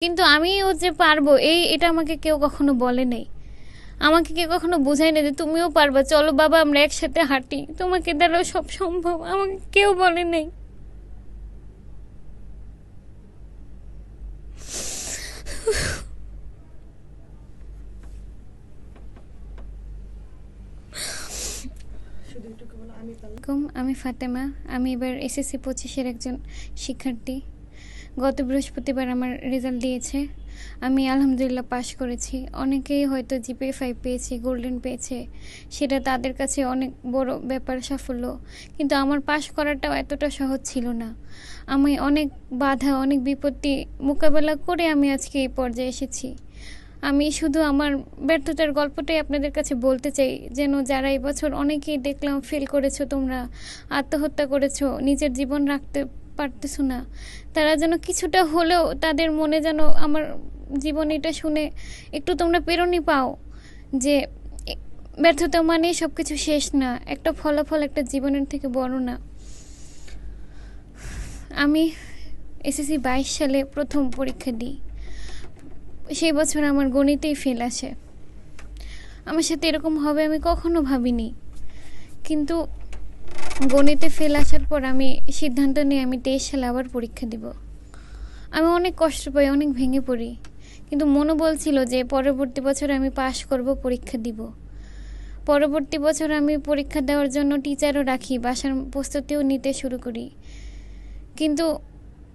কিন্তু আমিও যে পারবো এটা আমাকে কেউ কখনো বলে নাই। আমাকে কেউ কখনো বোঝায় না যে তুমিও পারবা, চলো বাবা আমরা একসাথে হাঁটি, তোমাকে দ্বারাও সব সম্ভব, আমাকে কেউ বলে নাই। আমি ফাতেমা, আমি এবার এসএসসি 25-এর একজন শিক্ষার্থী। গত বৃহস্পতিবার আমার রেজাল্ট দিয়েছে, আমি আলহামদুলিল্লাহ পাশ করেছি। অনেকেই হয়তো জিপিএ 5 পেয়েছে, গোল্ডেন পেয়েছে, সেটা তাদের কাছে অনেক বড় ব্যাপার, সাফল্য। কিন্তু আমার পাশ করাটাও এতটা সহজ ছিল না। আমি অনেক বাধা, অনেক বিপত্তি মোকাবেলা করে আমি আজকে এই পর্যায়ে এসেছি। আমি শুধু আমার ব্যর্থতার গল্পটাই আপনাদের কাছে বলতে চাই, যেন যারা এবছর অনেকেই দেখলাম ফেল করেছো, তোমরা আত্মহত্যা করেছো, নিজের জীবন রাখতে পারতেছো না, তারা যেন কিছুটা হলেও তাদের মনে যেন আমার জীবন এটা শুনে একটু তোমরা প্রেরণা পাও যে ব্যর্থতা মানে সব কিছু শেষ না, একটা ফলাফল একটা জীবনের থেকে বড় না। আমি এসএসসি 22 সালে প্রথম পরীক্ষা দিই। সেই বছর আমার গণিতেই ফেল আসে। আমার সাথে এরকম হবে আমি কখনো ভাবিনি। কিন্তু গণিতে ফেল আসার পর আমি সিদ্ধান্ত নিই আমি 23 সালে আবার পরীক্ষা দিব। আমি অনেক কষ্ট পাই, অনেক ভেঙে পড়ি, কিন্তু মনোবল ছিল যে পরবর্তী বছর আমি পাশ করব, পরীক্ষা দিব। পরবর্তী বছর আমি পরীক্ষা দেওয়ার জন্য টিচারও রাখি, বাসার প্রস্তুতিও নিতে শুরু করি। কিন্তু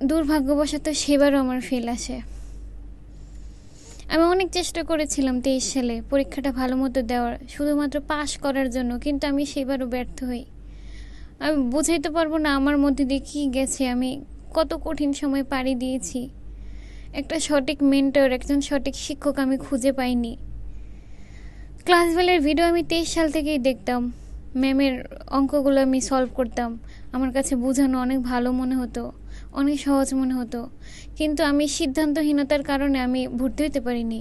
দুর্ভাগ্যবশত সেবারও আমার ফেল আসে। আমি অনেক চেষ্টা করেছিলাম 23 সালে পরীক্ষাটা ভালো মতো দেওয়ার, শুধুমাত্র পাশ করার জন্য, কিন্তু আমি সেবারও ব্যর্থ হই। আমি বুঝাইতে পারবো না আমার মধ্যে দিয়ে কী গেছে, আমি কত কঠিন সময় পাড়ি দিয়েছি। একটা সঠিক মেন্টর, একজন সঠিক শিক্ষক আমি খুঁজে পাইনি। ক্লাস বেলের ভিডিও আমি 23 সাল থেকেই দেখতাম, ম্যামের অঙ্কগুলো আমি সলভ করতাম, আমার কাছে বোঝানো অনেক ভালো মনে হতো, অনেক সহজ মনে হতো। কিন্তু আমি সিদ্ধান্তহীনতার কারণে আমি ভর্তি হতে পারিনি।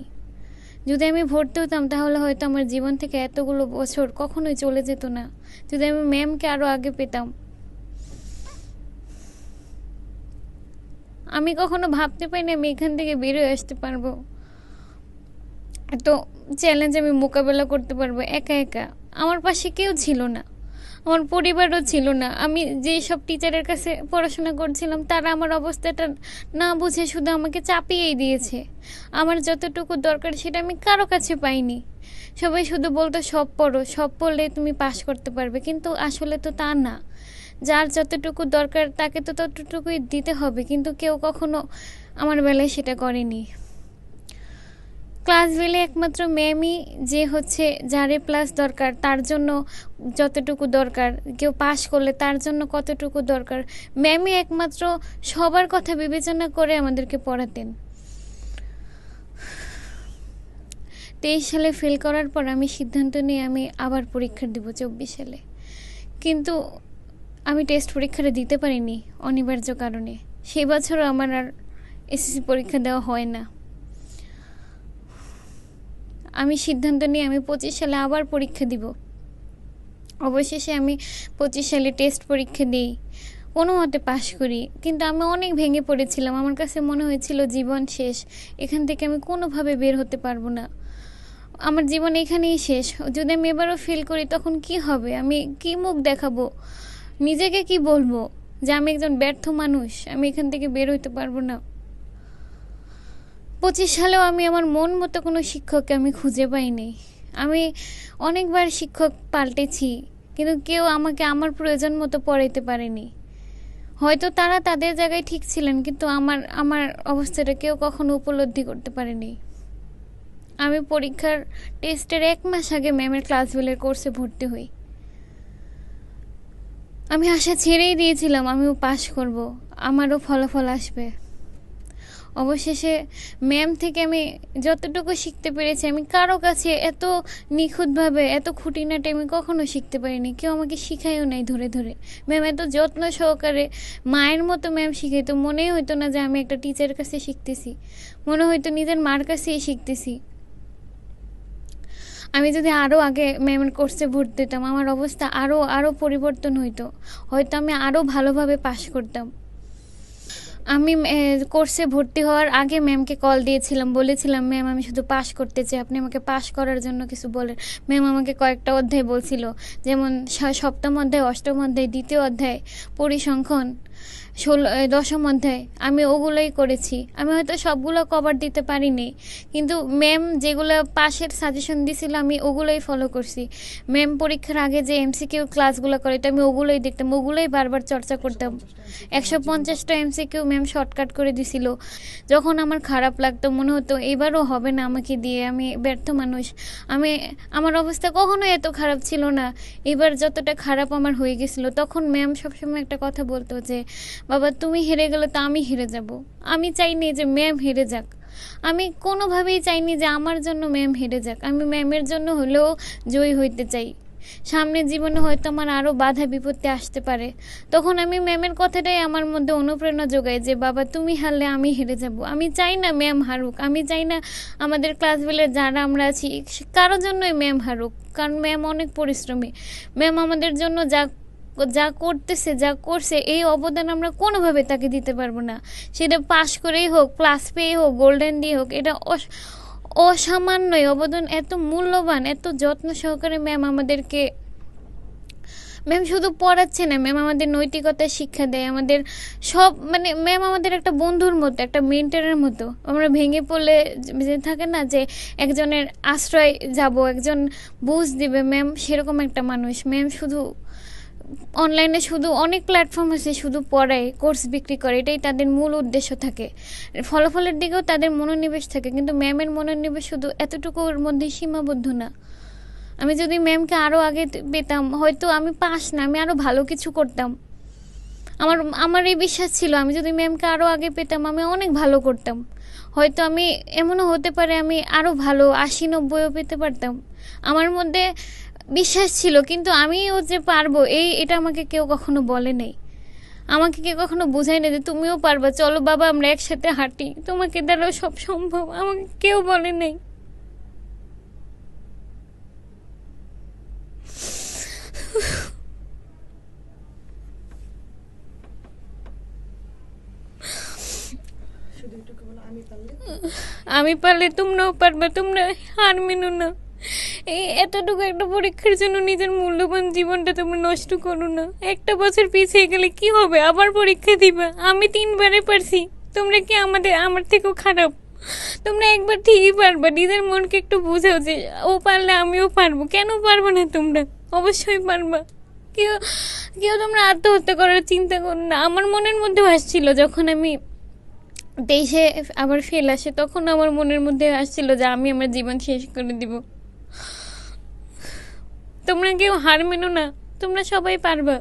যদি আমি ভর্তি হতাম তাহলে হয়তো আমার জীবন থেকে এতগুলো বছর কখনোই চলে যেত না, যদি আমি ম্যামকে আরও আগে পেতাম। আমি কখনো ভাবতে পারিনি আমি এখান থেকে বেরোয় আসতে পারবো, এত চ্যালেঞ্জ আমি মোকাবেলা করতে পারবো একা একা। আমার পাশে কেউ ছিল না, আমার পরিবারও ছিল না। আমি যেই সব টিচারের কাছে পড়াশোনা করছিলাম তারা আমার অবস্থাটা না বুঝে শুধু আমাকে চাপিয়েই দিয়েছে। আমার যতটুকু দরকার সেটা আমি কারো কাছে পাইনি। সবাই শুধু বলতো সব পড়ো, সব পড়লে তুমি পাশ করতে পারবে, কিন্তু আসলে তো তা না। যার যতটুকু দরকার তাকে তো ততটুকুই দিতে হবে, কিন্তু কেউ কখনো আমার বেলায় সেটা করেনি। ক্লাস বেলে একমাত্র ম্যামই যে হচ্ছে যার প্লাস দরকার তার জন্য যতটুকু দরকার, কেউ পাশ করলে তার জন্য কতটুকু দরকার, ম্যামই একমাত্র সবার কথা বিবেচনা করে আমাদেরকে পড়াতেন। 23 সালে ফেল করার পর আমি সিদ্ধান্ত নিয়ে আমি আবার পরীক্ষা দিব 24 সালে। কিন্তু আমি টেস্ট পরীক্ষাটা দিতে পারিনি অনিবার্য কারণে। সেই বছরও আমার আর এসএসসি পরীক্ষা দেওয়া হয় না। আমি সিদ্ধান্ত নিয়ে আমি 25 সালে আবার পরীক্ষা দিব। অবশেষে আমি 25 সালে টেস্ট পরীক্ষা দিই, কোনো মতে পাশ করি। কিন্তু আমি অনেক ভেঙে পড়েছিলাম, আমার কাছে মনে হয়েছিল জীবন শেষ, এখান থেকে আমি কোনোভাবে বের হতে পারবো না, আমার জীবন এখানেই শেষ। যদি আমি এবারও ফেল করি তখন কি হবে, আমি কি মুখ দেখাবো, নিজেকে কি বলবো যে আমি একজন ব্যর্থ মানুষ, আমি এখান থেকে বের হতে পারবো না। 25 সালেও আমি আমার মন মতো কোনো শিক্ষককে আমি খুঁজে পাইনি। আমি অনেকবার শিক্ষক পাল্টেছি, কিন্তু কেউ আমাকে আমার প্রয়োজন মতো পড়াইতে পারেনি। হয়তো তারা তাদের জায়গায় ঠিক ছিলেন, কিন্তু আমার আমার অবস্থাটা কেউ কখনো উপলব্ধি করতে পারেনি। আমি পরীক্ষার টেস্টের 1 মাস আগে ম্যামের ক্লাস বেলের কোর্সে ভর্তি হই। আমি আশা ছেড়েই দিয়েছিলাম আমিও পাশ করব, আমারও ফলাফল আসবে। অবশেষে ম্যাম থেকে আমি যতটুকু শিখতে পেরেছি, আমি কারো কাছে এত নিখুঁতভাবে এত খুঁটিনাটি আমি কখনো শিখতে পারিনি, কেউ আমাকে শিখাইও নাই ধরে ধরে। ম্যাম এত যত্ন সহকারে মায়ের মতো ম্যাম শিখাইতো, মনেই হইতো না যে আমি একটা টিচারের কাছে শিখতেছি, মনে হয়তো নিজের মার কাছেই শিখতেছি। আমি যদি আরও আগে ম্যামের কোর্সে ভর্তি হতাম আমার অবস্থা আরও পরিবর্তন হইতো, হয়তো আমি আরও ভালোভাবে পাশ করতাম। আমি কোর্সে ভর্তি হওয়ার আগে ম্যামকে কল দিয়েছিলাম, বলেছিলাম ম্যাম আমি শুধু পাশ করতে চাই, আপনি আমাকে পাশ করার জন্য কিছু বলেন। ম্যাম আমাকে কয়েকটা অধ্যায় বলছিল, যেমন সপ্তম অধ্যায়, অষ্টম অধ্যায়, দ্বিতীয় অধ্যায়, পরিসংখ্যান, দশম অধ্যায়, আমি ওগুলোই করেছি। আমি হয়তো সবগুলো কভার দিতে পারিনি, কিন্তু ম্যাম যেগুলো পাশের সাজেশন দিছিল আমি ওগুলোই ফলো করছি। ম্যাম পরীক্ষার আগে যে এমসিকিউ ক্লাসগুলো করে তো আমি ওগুলোই দেখতাম, ওগুলোই বারবার চর্চা করতাম। 150টা এমসিকিউ ম্যাম শর্টকাট করে দিছিল। যখন আমার খারাপ লাগতো, মনে হতো এবারও হবে না আমাকে দিয়ে, আমি ব্যর্থ মানুষ, আমার অবস্থা কখনোই এত খারাপ ছিল না, এবার যতটা খারাপ আমার হয়ে গেছিলো, তখন ম্যাম সবসময় একটা কথা বলতো যে বাবা তুমি হেরে গেলে তো আমি হেরে যাব। আমি চাইনি যে ম্যাম হেরে যাক, আমি কোনোভাবেই চাইনি যে আমার জন্য ম্যাম হেরে যাক, আমি ম্যামের জন্য হলেও জয়ী হইতে চাই। সামনের জীবনে হয়তো আমার আরও বাধা বিপত্তি আসতে পারে, তখন আমি ম্যামের কথাটাই আমার মধ্যে অনুপ্রেরণা যোগায় যে বাবা তুমি হারলে আমি হেরে যাব। আমি চাই না ম্যাম হারুক, আমি চাই না আমাদের ক্লাস বেলের যারা আমরা আছি কারোর জন্যই ম্যাম হারুক, কারণ ম্যাম অনেক পরিশ্রমী। ম্যাম আমাদের জন্য যা যা করতেছে, যা করছে, এই অবদান আমরা কোনোভাবে তাকে দিতে পারবো না। সেটা পাশ করেই হোক, প্লাস পেয়ে হোক, গোল্ডেন দিয়ে হোক, এটা অসামান্যই অবদান, এত মূল্যবান, এত যত্ন সহকারে ম্যাম আমাদেরকে, ম্যাম শুধু পড়াচ্ছে না, ম্যাম আমাদের নৈতিকতার শিক্ষা দেয়, আমাদের সব মানে ম্যাম আমাদের একটা বন্ধুর মতো, একটা মেন্টরের মতো। আমরা ভেঙে পড়লে যে থাকে না যে একজনের আশ্রয় যাব, একজন বুঝ দিবে, ম্যাম সেরকম একটা মানুষ। ম্যাম শুধু অনলাইনে শুধু অনেক প্ল্যাটফর্ম আছে, শুধু পড়ায়, কোর্স বিক্রি করে, এটাই তাদের মূল উদ্দেশ্য থাকে। ফলাফলের দিকেও তাদের মনোনিবেশ থাকে, কিন্তু ম্যামের মনোনিবেশ শুধু এতটুকুর মধ্যে সীমাবদ্ধ না। আমি যদি ম্যামকে আরও আগে পেতাম, হয়তো আমি পাস না, আমি আরও ভালো কিছু করতাম। আমার আমার এই বিশ্বাস ছিল আমি যদি ম্যামকে আরও আগে পেতাম আমি অনেক ভালো করতাম। হয়তো আমি এমনও হতে পারে আমি আরও ভালো 80-90ও পেতে পারতাম। আমার মধ্যে বিশ্বাস ছিল, কিন্তু আমিও যে পারবো এটা আমাকে কেউ কখনো বলে নেই। আমাকে কেউ কখনো বোঝায় না যে তুমিও পারবা, চলো বাবা আমরা একসাথে হাঁটি, তোমাকে দ্বারাও সব সম্ভব, আমাকে কেউ বলে নেই। আমি পারলে তোমরাও পারবা, তোমরা হার মেনো না। এই এতটুকু একটা পরীক্ষার জন্য নিজের মূল্যবান জীবনটা তোমরা নষ্ট করো না। একটা বছর পিছিয়ে গেলে কি হবে, আবার পরীক্ষা দিবা। আমি 3বারে পারছি, তোমরা কি আমার থেকেও খারাপ? তোমরা একবার ঠিকই পারবা, নিজের মনকে একটু বুঝাও যে ও পারলে আমিও পারবো, কেন পারবো না? তোমরা অবশ্যই পারবা। কেউ কেউ তোমরা আত্মহত্যা করার চিন্তা করো না। আমার মনের মধ্যেও আসছিল যখন আমি 23-এ আবার ফেল আসে, তখন আমার মনের মধ্যে আসছিল যে আমি আমার জীবন শেষ করে দিব। তোমরা কেউ হার মেনো না, তোমরা সবাই পারবা।